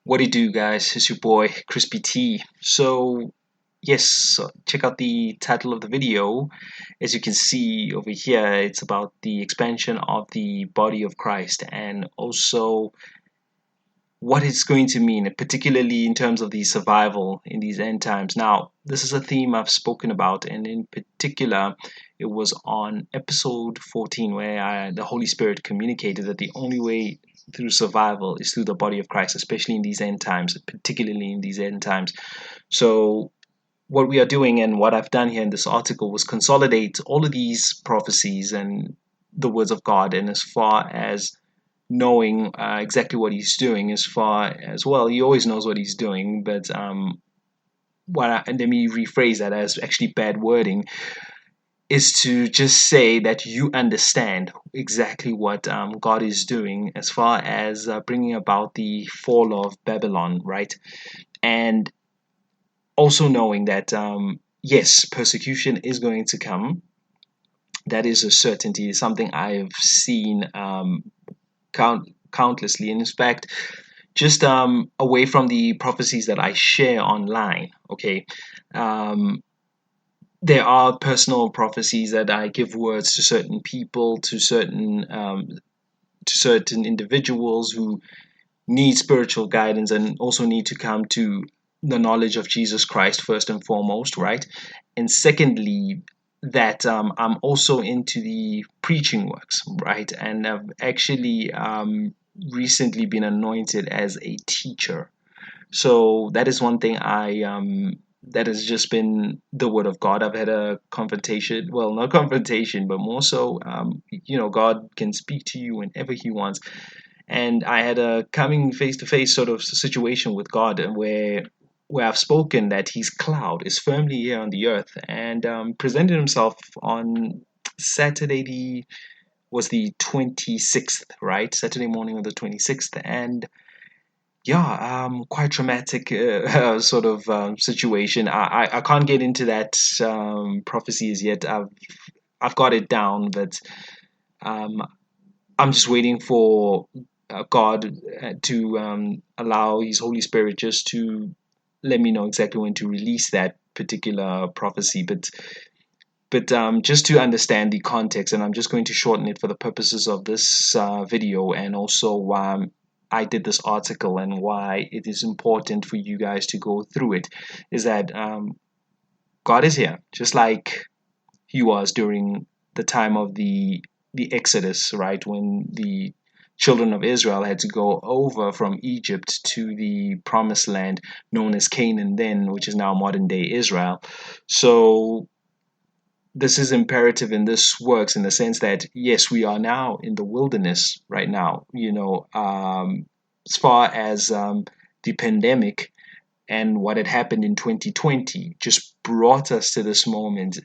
What it do, guys? It's your boy Crispy T. Check out the title of the video. As you can see over here, it's about the expansion of the body of Christ and also what it's going to mean, particularly in terms of the survival in these end times. Now, this is a theme I've spoken about, and in particular, it was on episode 14 where the Holy Spirit communicated that the only way through survival is through the body of Christ, especially in these end times, particularly in these end times. So, what we are doing and what I've done here in this article was consolidate all of these prophecies and the words of God, and as far as knowing exactly what he's doing, as far as well, he always knows what he's doing, but and let me rephrase that as actually bad wording, is to just say that you understand exactly what God is doing as far as bringing about the fall of Babylon, right? And also knowing that, yes, persecution is going to come. That is a certainty, something I've seen countlessly. And in fact, just away from the prophecies that I share online, okay, um, there are personal prophecies that I give words to certain people, to certain individuals who need spiritual guidance and also need to come to the knowledge of Jesus Christ first and foremost, right? And secondly, that I'm also into the preaching works, right? And I've actually recently been anointed as a teacher. So that is one thing that has just been the word of God. I've had a confrontation, well, not confrontation, but more so, God can speak to you whenever He wants. And I had a coming face to face sort of situation with God, where I've spoken that His cloud is firmly here on the earth, and presented Himself on Saturday. Was the 26th, right? Saturday morning of the 26th, and yeah, quite traumatic sort of situation. I can't get into that prophecy as yet. I've got it down, but um, I'm just waiting for God to allow His Holy Spirit just to let me know exactly when to release that particular prophecy. But just to understand the context, and I'm just going to shorten it for the purposes of this video, and also I did this article and why it is important for you guys to go through it, is that God is here, just like He was during the time of the Exodus, right, when the children of Israel had to go over from Egypt to the promised land known as Canaan then, which is now modern day Israel. So this is imperative, and this works in the sense that yes, we are now in the wilderness right now, as far as the pandemic and what had happened in 2020 just brought us to this moment,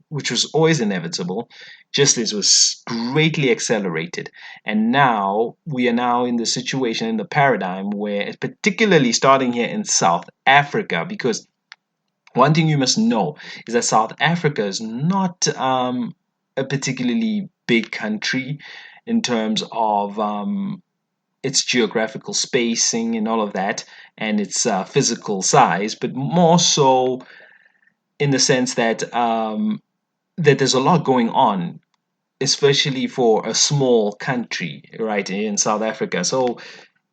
which was always inevitable, just as was greatly accelerated. And now we are now in the situation, in the paradigm where, particularly starting here in South Africa, because one thing you must know is that South Africa is not a particularly big country in terms of its geographical spacing and all of that, and its physical size, but more so in the sense that there's a lot going on, especially for a small country, right, in South Africa. So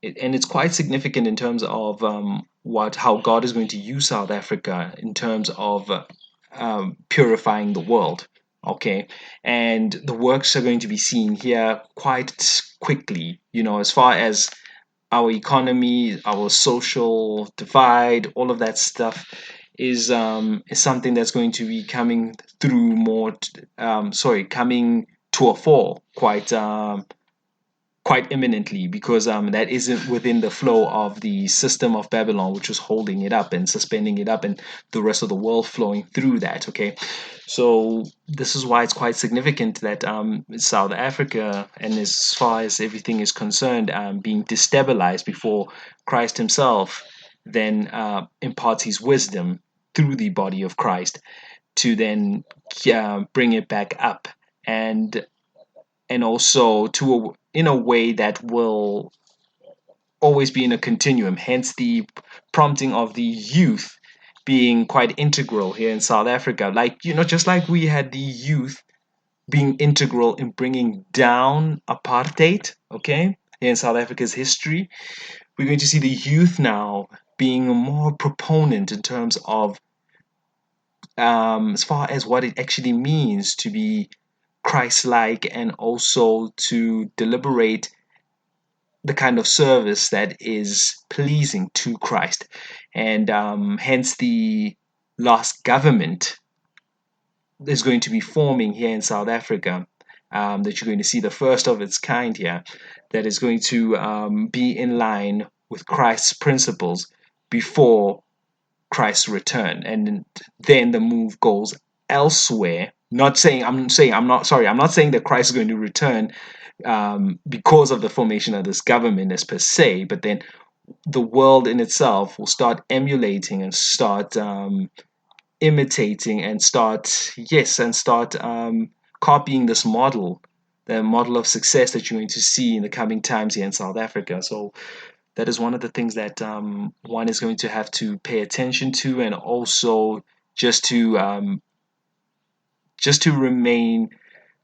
and it's quite significant in terms of how God is going to use South Africa in terms of purifying the world. Okay, and the works are going to be seen here quite quickly. As far as our economy, our social divide, all of that stuff is something that's going to be coming through coming to a fall quite imminently, because that isn't within the flow of the system of Babylon, which was holding it up and suspending it up, and the rest of the world flowing through that. Okay, so this is why it's quite significant that South Africa, and as far as everything is concerned, being destabilized before Christ Himself then imparts His wisdom through the body of Christ to then bring it back up, and also in a way that will always be in a continuum, hence the prompting of the youth being quite integral here in South Africa. Like, just like we had the youth being integral in bringing down apartheid, okay, here in South Africa's history, we're going to see the youth now being a more proponent in terms of as far as what it actually means to be Christ-like, and also to deliberate the kind of service that is pleasing to Christ. And hence the last government is going to be forming here in South Africa, that you're going to see the first of its kind here, that is going to be in line with Christ's principles before Christ's return. And then the move goes elsewhere. I'm not saying that Christ is going to return because of the formation of this government as per se, but then the world in itself will start emulating and start imitating and start copying this model, the model of success that you're going to see in the coming times here in South Africa. So that is one of the things that one is going to have to pay attention to, and also just to remain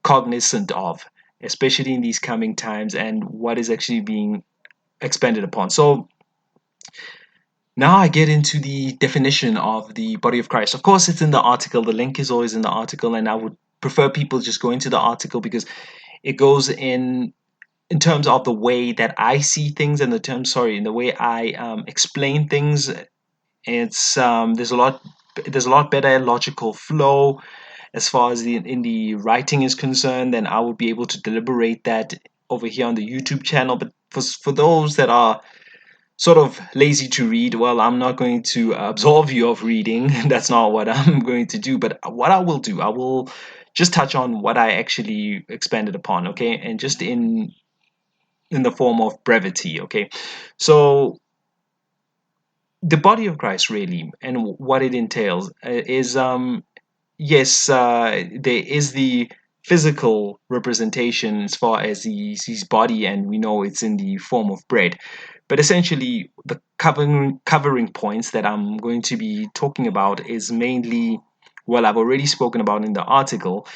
cognizant of, especially in these coming times, and what is actually being expanded upon. So now I get into the definition of the body of Christ. Of course, it's in the article. The link is always in the article, and I would prefer people just go into the article because it goes in terms of the way that I see things, and in the way I explain things. It's there's a lot better logical flow as far as in the writing is concerned, then I would be able to deliberate that over here on the YouTube channel. But for those that are sort of lazy to read, well, I'm not going to absolve you of reading. That's not what I'm going to do. But what I will do, I will just touch on what I actually expanded upon, okay, and just in the form of brevity, okay. So the body of Christ really, and what it entails is yes, there is the physical representation as far as his body, and we know it's in the form of bread. But essentially, the covering points that I'm going to be talking about is mainly, well, I've already spoken about in the article.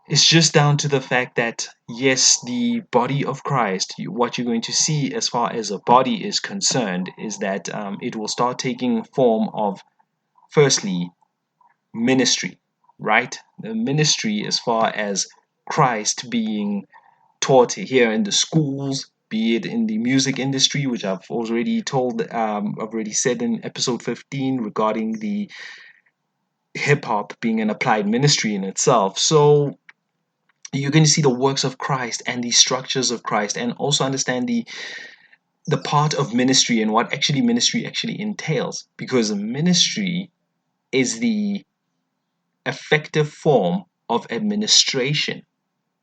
It's just down to the fact that, yes, the body of Christ, what you're going to see as far as a body is concerned, is that it will start taking form of, firstly, ministry, right? The ministry as far as Christ being taught here in the schools, be it in the music industry, which I've already said in episode 15 regarding the hip hop being an applied ministry in itself. So you're going to see the works of Christ and the structures of Christ, and also understand the part of ministry and what actually ministry actually entails, because ministry is the effective form of administration.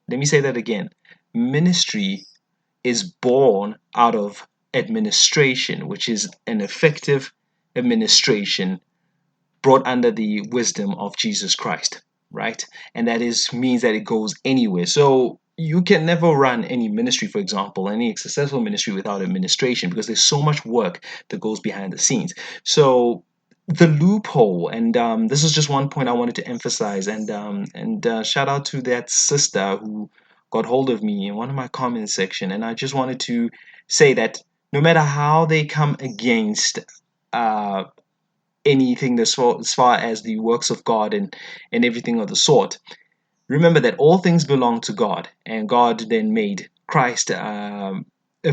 Let me say that again. Ministry is born out of administration, which is an effective administration brought under the wisdom of Jesus Christ, right? And that is means that it goes anywhere. So you can never run any ministry, for example, any successful ministry without administration, because there's so much work that goes behind the scenes. So the loophole, and this is just one point I wanted to emphasize, and shout out to that sister who got hold of me in one of my comments section, and I just wanted to say that no matter how they come against uh, anything as far as the works of God and everything of the sort. Remember that all things belong to God, and God then made Christ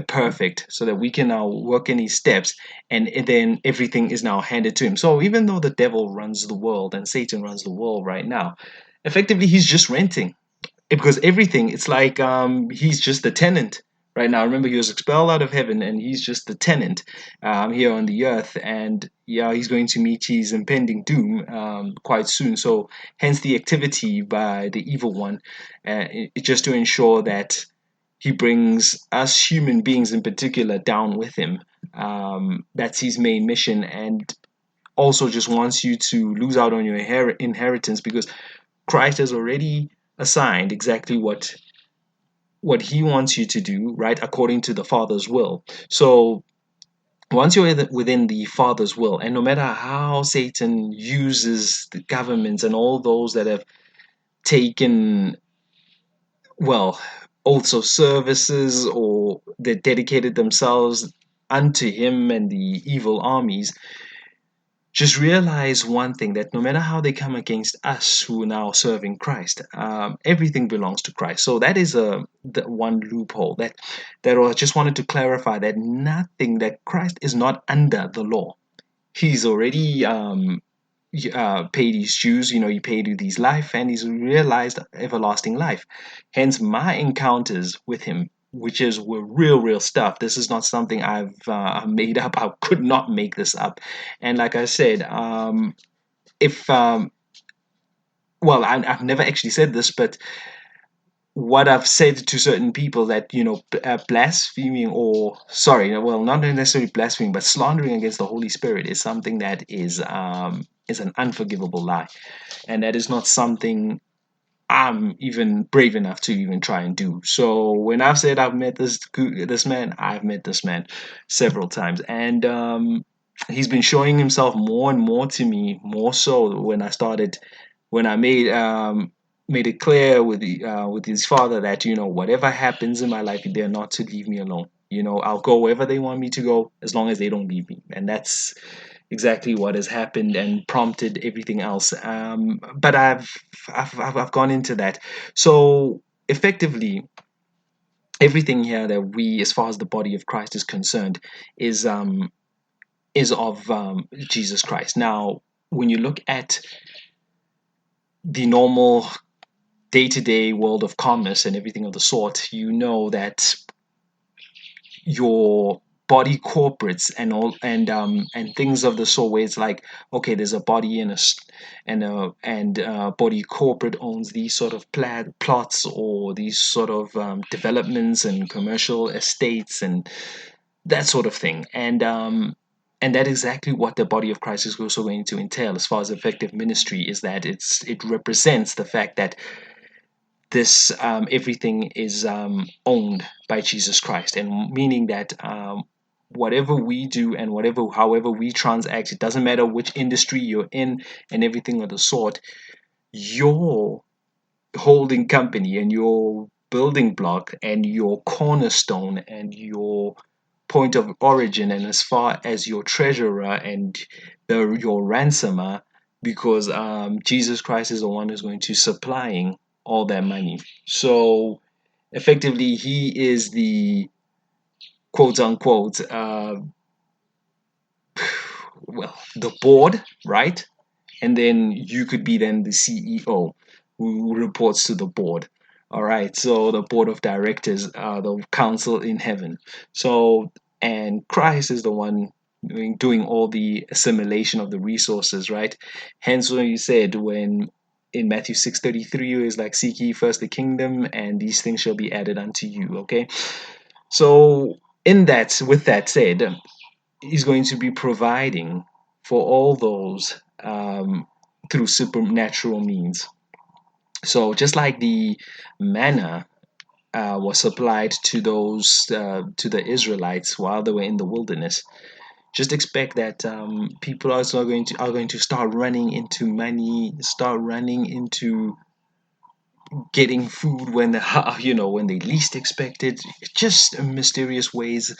perfect so that we can now work in his steps, and then everything is now handed to him. So even though the devil runs the world and Satan runs the world right now, effectively he's just renting, because everything, it's like he's just the tenant right now. Remember, he was expelled out of heaven, and he's just the tenant here on the earth, and yeah, he's going to meet his impending doom quite soon. So hence the activity by the evil one, just to ensure that he brings us human beings in particular down with him. That's his main mission, and also just wants you to lose out on your inheritance, because Christ has already assigned exactly what what he wants you to do, right, according to the Father's will. So once you're within the Father's will, and no matter how Satan uses the governments and all those that have taken, well, oaths of services or that dedicated themselves unto him and the evil armies, just realize one thing, that no matter how they come against us who are now serving Christ, everything belongs to Christ. So that is the one loophole that I just wanted to clarify, that nothing, that Christ is not under the law. He's already paid his dues. He paid with his life, and he's realized everlasting life. Hence, my encounters with him, were real stuff. This is not something I've made up. I could not make this up. And like I said, if well, I've never actually said this, but what I've said to certain people, that blaspheming, or sorry, well, not necessarily blaspheming, but slandering against the Holy Spirit is something that is an unforgivable lie, and that is not something I'm even brave enough to even try and do. So when I've said I've met this man, I've met this man several times, and he's been showing himself more and more to me, more so when I made it clear with his father that whatever happens in my life, they're not to leave me alone. I'll go wherever they want me to go, as long as they don't leave me, and that's exactly what has happened and prompted everything else. But I've gone into that. So effectively, everything here that we, as far as the body of Christ is concerned, is of Jesus Christ. Now, when you look at the normal day-to-day world of commerce and everything of the sort, you know that your body corporates and things of the sort, where it's like, okay, there's a body and body corporate owns these sort of plots, or these sort of developments and commercial estates and that sort of thing, and that is exactly what the body of Christ is also going to entail, as far as effective ministry, is that it represents the fact that this everything is owned by Jesus Christ, and meaning that whatever we do and however we transact, it doesn't matter which industry you're in and everything of the sort, your holding company and your building block and your cornerstone and your point of origin, and as far as your treasurer and your ransomer, because Jesus Christ is the one who's going to supplying all that money. So effectively, he is the quote unquote well, the board, right? And then you could be then the CEO who reports to the board. All right, so the board of directors, the council in heaven. So, and Christ is the one doing all the assimilation of the resources, right? Hence, when you said, when in Matthew 6:33, is like, seek ye first the kingdom, and these things shall be added unto you. Okay, so with that said, he's going to be providing for all those through supernatural means. So just like the manna was supplied to the Israelites while they were in the wilderness, just expect that people also are going to start running into money, start running into getting food when when they least expect it, just in mysterious ways,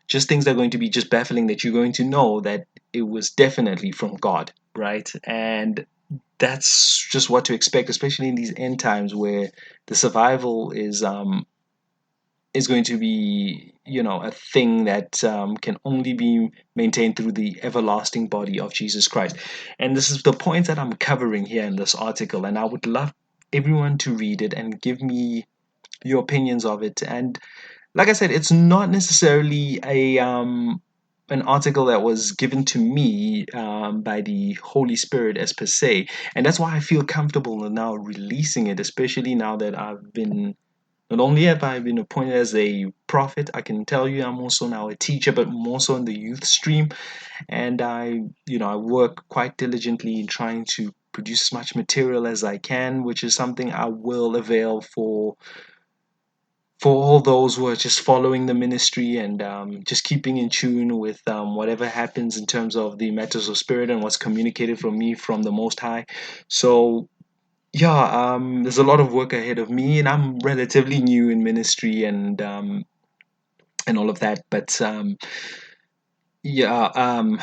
just things that are going to be just baffling, that you're going to know that it was definitely from God, right? And that's just what to expect, especially in these end times where the survival is going to be, a thing that can only be maintained through the everlasting body of Jesus Christ. And this is the point that I'm covering here in this article, and I would love everyone to read it and give me your opinions of it. And like I said, it's not necessarily an article that was given to me by the Holy Spirit as per se, and that's why I feel comfortable now releasing it, especially now that I've been. Not only have I been appointed as a prophet, I can tell you I'm also now a teacher, but more so in the youth stream. And I work quite diligently in trying to produce as much material as I can, which is something I will avail for all those who are just following the ministry and just keeping in tune with whatever happens in terms of the matters of spirit and what's communicated from me from the Most High. So yeah, there's a lot of work ahead of me, and I'm relatively new in ministry and all of that. But yeah,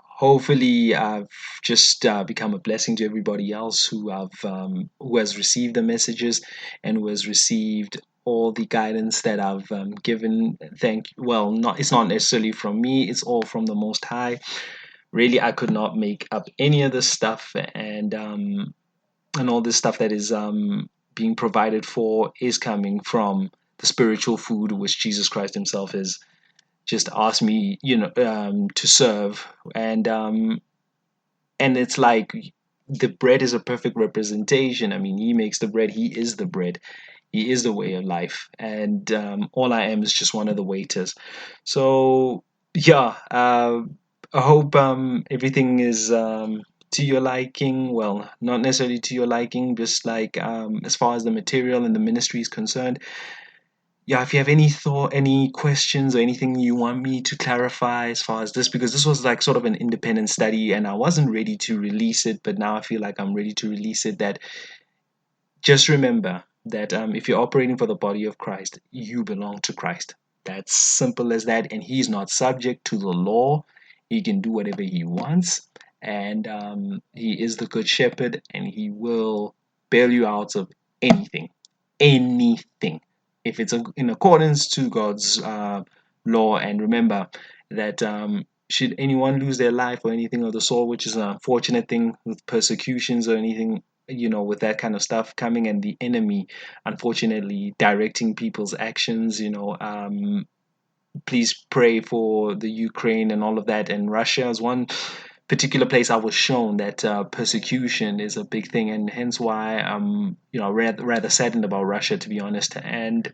hopefully I've just become a blessing to everybody else who has received the messages and who has received all the guidance that I've given. Well, not it's not necessarily from me; it's all from the Most High. Really, I could not make up any of this stuff, and all this stuff that is being provided for is coming from the spiritual food which Jesus Christ Himself has just asked me, to serve. And it's like the bread is a perfect representation. I mean, He makes the bread. He is the bread. He is the way of life, and all I am is just one of the waiters. So yeah, I hope everything is to your liking. Well, not necessarily to your liking, just like as far as the material and the ministry is concerned. Yeah, if you have any thought, any questions, or anything you want me to clarify as far as this, because this was like sort of an independent study, and I wasn't ready to release it, but now I feel like I'm ready to release it. That just remember that if you're operating for the body of Christ, you belong to Christ. That's simple as that. And He's not subject to the law. He can do whatever He wants. And He is the good shepherd, and He will bail you out of anything. Anything. If it's in accordance to God's law. And remember that should anyone lose their life or anything of the sort, which is an unfortunate thing with persecutions or anything, with that kind of stuff coming, and the enemy unfortunately directing people's actions, please pray for the Ukraine and all of that. And Russia is one particular place I was shown that persecution is a big thing, and hence why I'm rather saddened about Russia, to be honest. And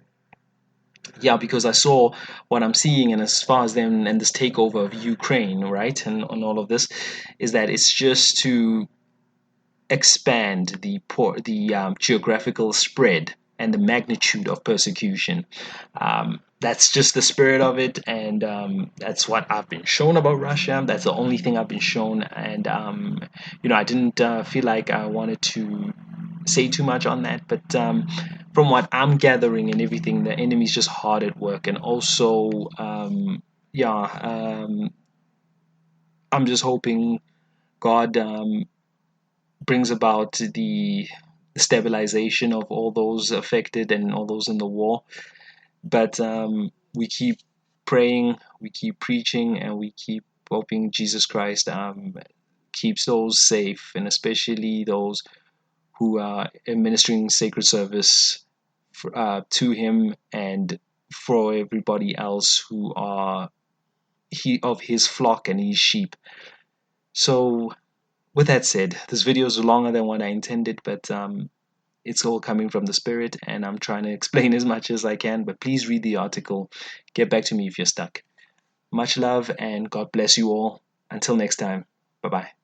yeah, because I saw what I'm seeing, and as far as them and this takeover of Ukraine, right, and all of this, is that it's just to expand the geographical spread and the magnitude of persecution. That's just the spirit of it, and that's what I've been shown about Russia. That's the only thing I've been shown, and I didn't feel like I wanted to say too much on that, but from what I'm gathering and everything, the enemy's just hard at work, and also, yeah, I'm just hoping God brings about the stabilization of all those affected and all those in the war. But we keep praying, we keep preaching, and we keep hoping Jesus Christ keeps those safe, and especially those who are administering sacred service to Him, and for everybody else who are of His flock and His sheep. So with that said, this video is longer than what I intended, but it's all coming from the Spirit, and I'm trying to explain as much as I can. But please read the article. Get back to me if you're stuck. Much love, and God bless you all. Until next time, bye bye.